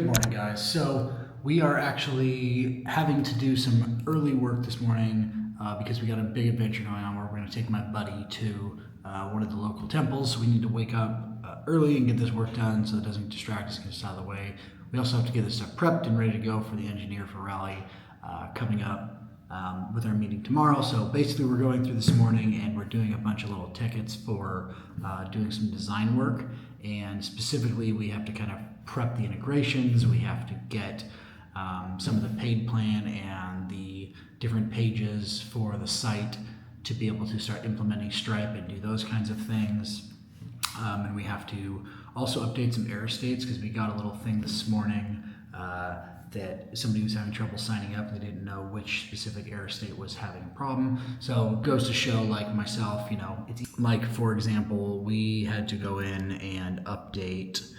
Good morning, guys. So we are actually having to do some early work this morning because we got a big adventure going on where we're going to take my buddy to one of the local temples. So we need to wake up early and get this work done so it doesn't distract us, get us out of the way. We also have to get this stuff prepped and ready to go for the engineer for Ralee coming up with our meeting tomorrow. So basically we're going through this morning and we're doing a bunch of little tickets for doing some design work, and specifically we have to kind of prep the integrations. We have to get some of the paid plan and the different pages for the site to be able to start implementing Stripe and do those kinds of things. And we have to also update some error states because we got a little thing this morning that somebody was having trouble signing up. They didn't know which specific error state was having a problem. So it goes to show, like myself, you know, it's like, for example, we had to go in and update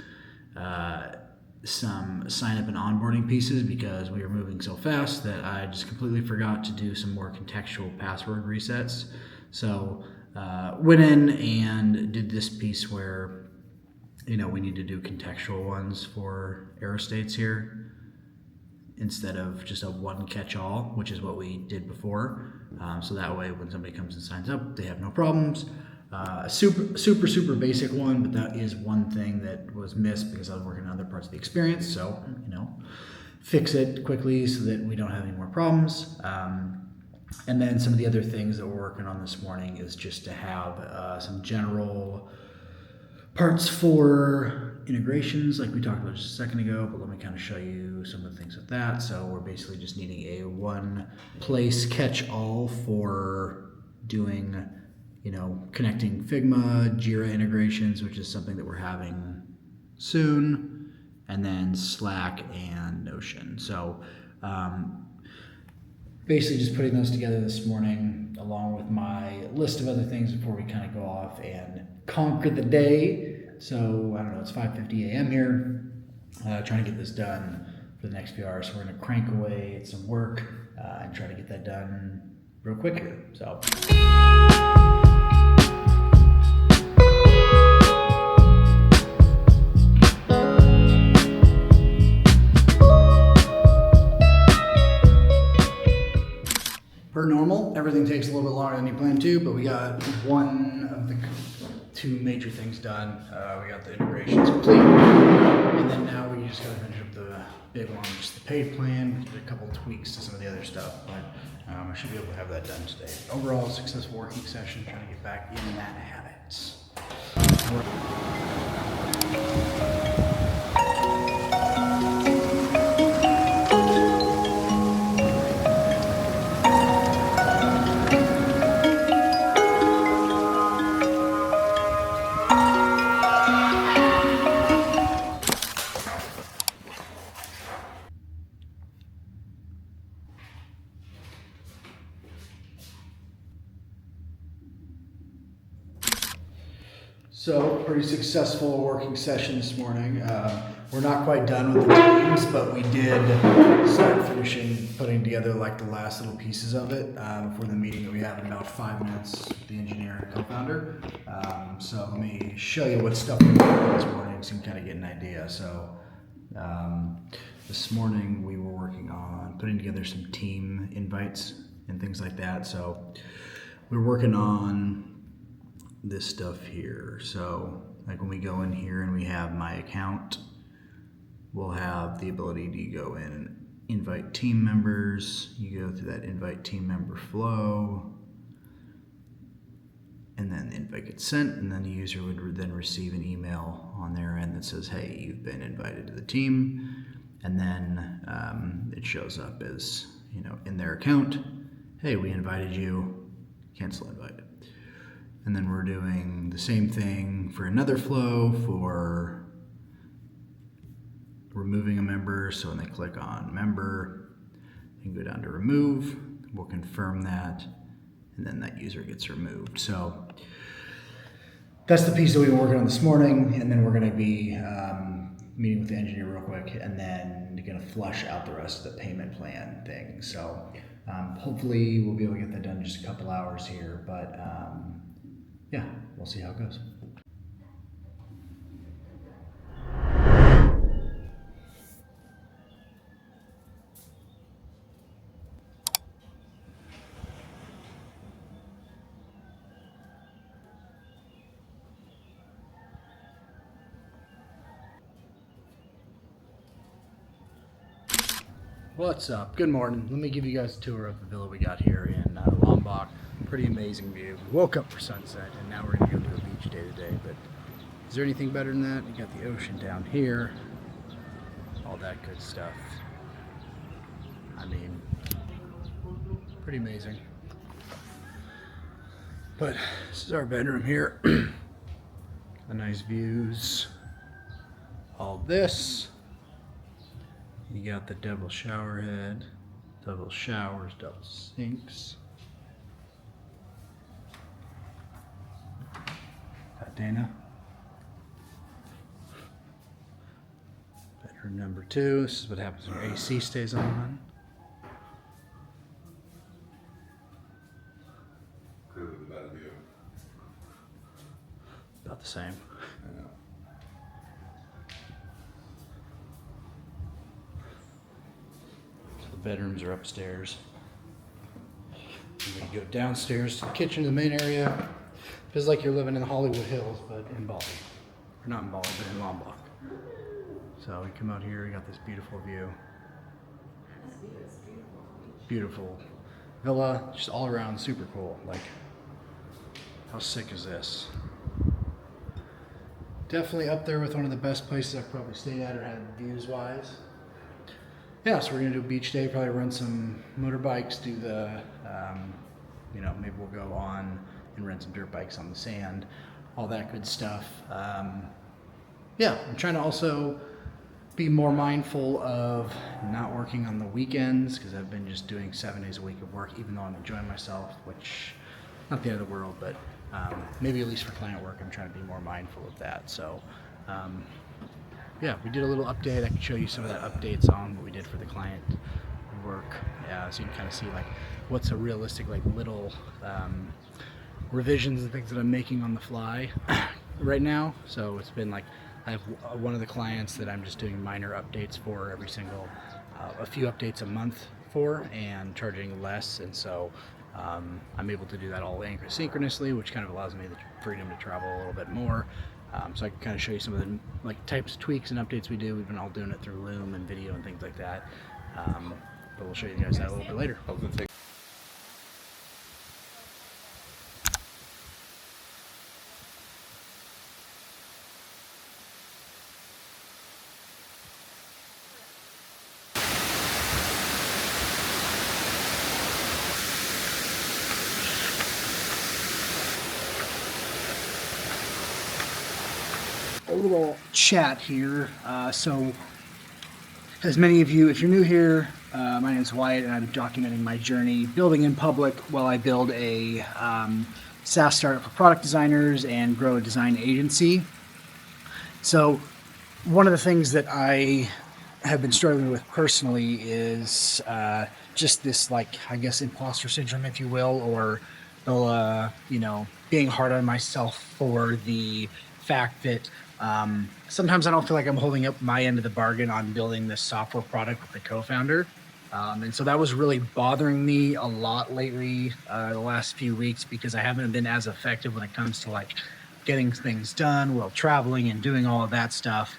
some sign up and onboarding pieces because we were moving so fast that I just completely forgot to do some more contextual password resets. So went in and did this piece where, you know, we need to do contextual ones for error states here instead of just a one catch-all, which is what we did before. So that way when somebody comes and signs up, they have no problems. A super basic one, but that is one thing that was missed because I was working on other parts of the experience. So, you know, fix it quickly so that we don't have any more problems. And then some of the other things that we're working on this morning is just to have some general parts for integrations like we talked about just a second ago, but let me kind of show you some of the things with that. So we're basically just needing a one place catch-all for doing, you know, connecting Figma, Jira integrations, which is something that we're having soon, and then Slack and Notion. So basically just putting those together this morning along with my list of other things before we kind of go off and conquer the day. So I don't know, it's 5:50 a.m. here, trying to get this done for the next few hours. So we're going to crank away at some work and try to get that done real quick here. So. Per normal, everything takes a little bit longer than you planned to, but we got one of the two major things done. We got the integrations complete, and then now we just gotta finish up the big one, just the paid plan. We did a couple tweaks to some of the other stuff, but I should be able to have that done today. Overall, successful working session, trying to get back in that habit. So, pretty successful working session this morning. We're not quite done with the teams, but we did start finishing putting together like the last little pieces of it before the meeting that we have in about 5 minutes with the engineer and co-founder. So let me show you what stuff we did this morning so you can kind of get an idea. So this morning we were working on putting together some team invites and things like that. So we're working on this stuff here. So like when we go in here and we have my account, we'll have the ability to go in and invite team members. You go through that invite team member flow, and then the invite gets sent, and then the user would then receive an email on their end that says, hey, you've been invited to the team. And then it shows up as, you know, in their account, hey, we invited you, cancel invite. And then we're doing the same thing for another flow for removing a member. So when they click on member and go down to remove, we'll confirm that, and then that user gets removed. So that's the piece that we were working on this morning, and then we're going to be meeting with the engineer real quick, and then going to flush out the rest of the payment plan thing. So hopefully we'll be able to get that done in just a couple hours here, but yeah, we'll see how it goes. What's up? Good morning. Let me give you guys a tour of the villa we got here in Lombok. Pretty amazing view. We woke up for sunset and now we're gonna go to a beach day today, but is there anything better than that? You got the ocean down here, all that good stuff. I mean, pretty amazing. But this is our bedroom here. The nice views. All this. You got the double shower head, double showers, double sinks. Got Dana. Bedroom number 2. This is what happens when your AC stays on. About the same. Bedrooms are upstairs. And we go downstairs to the kitchen, the main area. Feels like you're living in the Hollywood Hills, but in Bali. Or not in Bali, but in Lombok. So we come out here, we got this beautiful view. Beautiful villa, just all around super cool. Like, how sick is this? Definitely up there with one of the best places I've probably stayed at or had views wise. Yeah, so we're gonna do a beach day, probably run some motorbikes, do the, maybe we'll go on and rent some dirt bikes on the sand, all that good stuff. Yeah, I'm trying to also be more mindful of not working on the weekends because I've been just doing 7 days a week of work, even though I'm enjoying myself, which, not the end of the world, but maybe at least for client work, I'm trying to be more mindful of that. So, yeah, we did a little update. I can show you some of that updates on what we did for the client work. Yeah, so you can kind of see like what's a realistic like little revisions and things that I'm making on the fly right now. So it's been like I have one of the clients that I'm just doing minor updates for every single, a few updates a month for, and charging less. And so I'm able to do that all asynchronously, which kind of allows me the freedom to travel a little bit more. So I can kind of show you some of the like types of tweaks and updates we do. We've been all doing it through Loom and video and things like that. But we'll show you guys that a little bit later. A little chat here. So as many of you, if you're new here, my name is Wyatt and I'm documenting my journey building in public while I build a SaaS startup for product designers and grow a design agency. So one of the things that I have been struggling with personally is just this, like, I guess, imposter syndrome, if you will, or being hard on myself for the fact that sometimes I don't feel like I'm holding up my end of the bargain on building this software product with the co-founder. And so that was really bothering me a lot lately, the last few weeks, because I haven't been as effective when it comes to like getting things done while traveling and doing all of that stuff.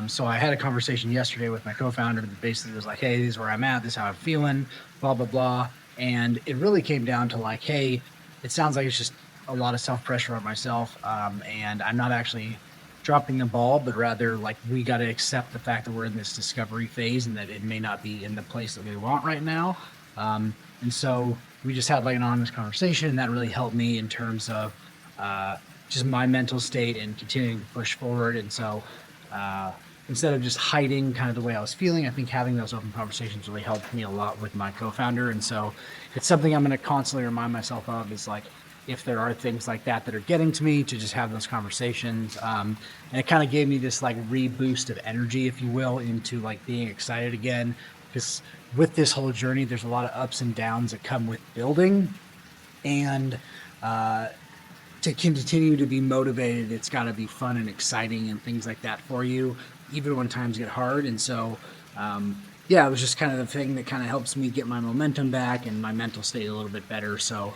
So I had a conversation yesterday with my co-founder that basically was like, hey, this is where I'm at, this is how I'm feeling, blah, blah, blah. And it really came down to like, hey, it sounds like it's just a lot of self-pressure on myself, and I'm not actually dropping the ball, but rather like we got to accept the fact that we're in this discovery phase and that it may not be in the place that we want right now. And so we just had like an honest conversation, and that really helped me in terms of just my mental state and continuing to push forward. And so instead of just hiding kind of the way I was feeling, I think having those open conversations really helped me a lot with my co-founder. And so it's something I'm going to constantly remind myself of, is like, if there are things like that that are getting to me, to just have those conversations. And it kind of gave me this like reboost of energy, if you will, into like being excited again. Because with this whole journey, there's a lot of ups and downs that come with building. And to continue to be motivated, it's got to be fun and exciting and things like that for you, even when times get hard. And so, yeah, it was just kind of the thing that kind of helps me get my momentum back and my mental state a little bit better. So,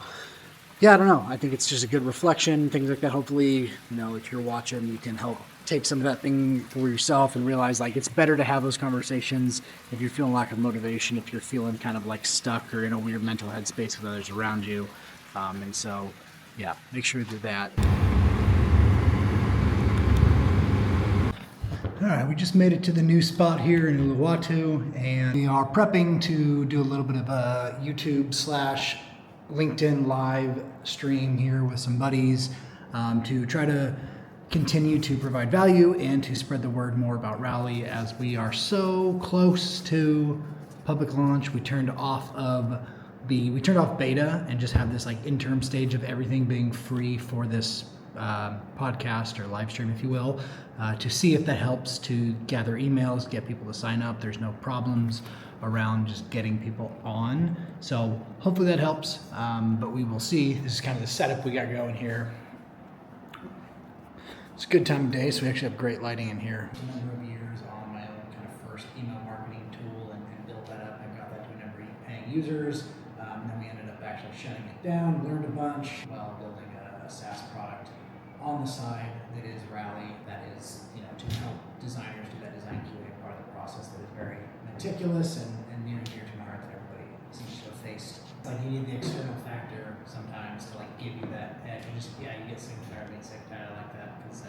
yeah, I don't know. I think it's just a good reflection, things like that. Hopefully, if you're watching, you can help take some of that thing for yourself and realize like it's better to have those conversations if you're feeling lack of motivation, if you're feeling kind of like stuck or in a weird mental headspace with others around you. And so, yeah, make sure to do that. All right, we just made it to the new spot here in Uluwatu, and we are prepping to do a little bit of a YouTube / LinkedIn live stream here with some buddies to try to continue to provide value and to spread the word more about Ralee as we are so close to public launch. We turned off beta and just have this like interim stage of everything being free for this podcast or live stream, if you will, to see if that helps to gather emails, get people to sign up. There's no problems around just getting people on. So hopefully that helps, but we will see. This is kind of the setup we got going here. It's a good time of day, so we actually have great lighting in here. A number of years on my own kind of first email marketing tool and built that up. I got that to a number of paying users. And then we ended up actually shutting it down, learned a bunch while building a SaaS product on the side that is Ralee, that is, to help designers do that design QA part of the process that is very meticulous and near and dear to my heart that everybody seems to have faced. Like you need the external factor sometimes to like give you that edge. You get sick and tired of being sick and tired. I like that because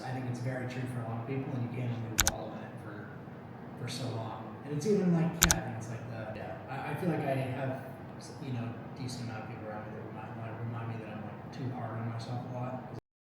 I think it's very true for a lot of people, and you can't really wallow in it for so long. And it's even like, I think it's like I feel like I have, decent amount of people around me that remind me that I'm like too hard on myself a